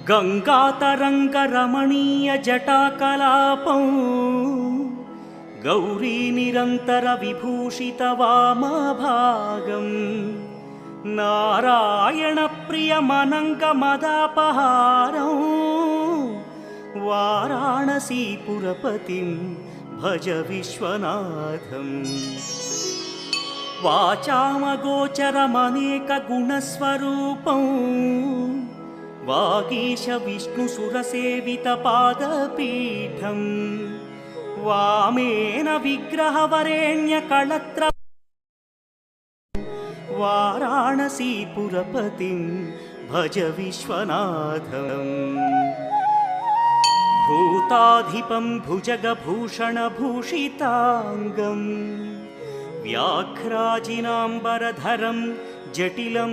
गङ्गातरङ्गरमणीयजटाकलापं गौरीनिरन्तरविभूषितवामभागं नारायणप्रियमनङ्गमदापहारं वाराणसीपुरपतिं भज विश्वनाथम्। वाचामगोचरमनेकगुणस्वरूपं वागीश विष्णुसुरसेवितपादपीठं वामेन विग्रहवरेण्यकळत्र वाराणसीपुरपतिं भज विश्वनाथम्। भूताधिपं भुजगभूषणभूषिताङ्गं व्याघ्राजिनाम्बरधरं जटिलं